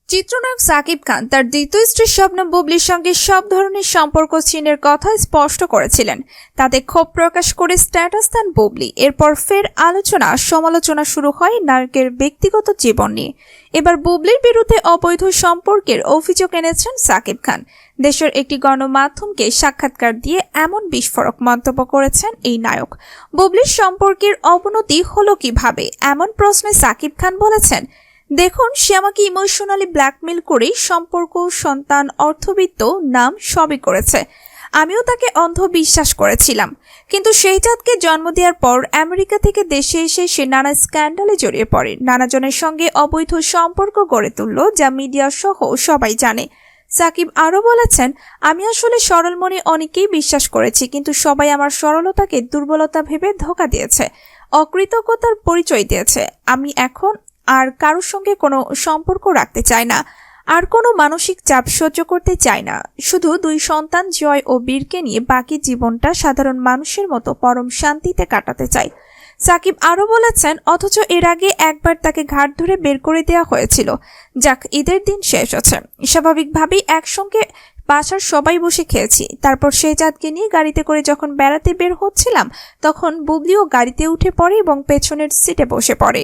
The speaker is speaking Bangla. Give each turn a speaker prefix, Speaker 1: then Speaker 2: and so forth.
Speaker 1: চিত্রনায়ক সাকিব খান তার দ্বিতীয় স্ত্রী শবনম বুবলির সঙ্গে সব ধরনের সম্পর্ক ছিনের কথা স্পষ্ট করেছিলেন। তাতে ক্ষোভ প্রকাশ করে স্ট্যাটাস দেন বুবলি। এরপর ফের সমালোচনা শুরু হয় নায়কের ব্যক্তিগত জীবন নিয়ে। এবার বুবলির বিরুদ্ধে অবৈধ সম্পর্কের অভিযোগ এনেছেন সাকিব খান। দেশের একটি গণমাধ্যমকে সাক্ষাৎকার দিয়ে এমন বিস্ফোরক মন্তব্য করেছেন এই নায়ক। বুবলির সম্পর্কের অবনতি হলো কিভাবে, এমন প্রশ্নে সাকিব খান বলেছেন, দেখুন, সে আমাকে ইমোশনালি ব্ল্যাকমেল করেই সম্পর্ক, সন্তান, অর্থবিত্ত, নাম সবই করেছে। আমিও তাকে অন্ধ বিশ্বাস করেছিলাম। কিন্তু সেই চাঁদকে জন্ম দেওয়ার পর আমেরিকা থেকে দেশে এসে সে নানা স্ক্যান্ডালে জড়িয়ে পড়ে, নানাজনের সঙ্গে অবৈধ সম্পর্ক গড়ে তুলল, যা মিডিয়া সহ সবাই জানে। সাকিব আরও বলেছেন, আমি আসলে সরল মনে অনেকেই বিশ্বাস করেছি, কিন্তু সবাই আমার সরলতাকে দুর্বলতা ভেবে ধোঁকা দিয়েছে, অকৃতজ্ঞতার পরিচয় দিয়েছে। আমি এখন আর কারোর সঙ্গে কোনো সম্পর্ক রাখতে চাই না, আর কোনো মানসিক চাপ সহ্য করতে চাই না। শুধু 2 সন্তান জয় ও বীরকে নিয়ে বাকি জীবনটা সাধারণ মানুষের মতো পরম শান্তিতে কাটাতে চাই। সাকিব আরও বলেছেন, অথচ এর আগে একবার তাকে ঘাট ধরে বের করে দেওয়া হয়েছিল। যাক, ঈদের দিন শেষ হচ্ছে, স্বাভাবিকভাবেই একসঙ্গে বাসার সবাই বসে খেয়েছি। তারপর শেহজাদকে নিয়ে গাড়িতে করে যখন বেড়াতে বের হচ্ছিলাম, তখন বুবলিও গাড়িতে উঠে পড়ে এবং পেছনের সিটে বসে পড়ে।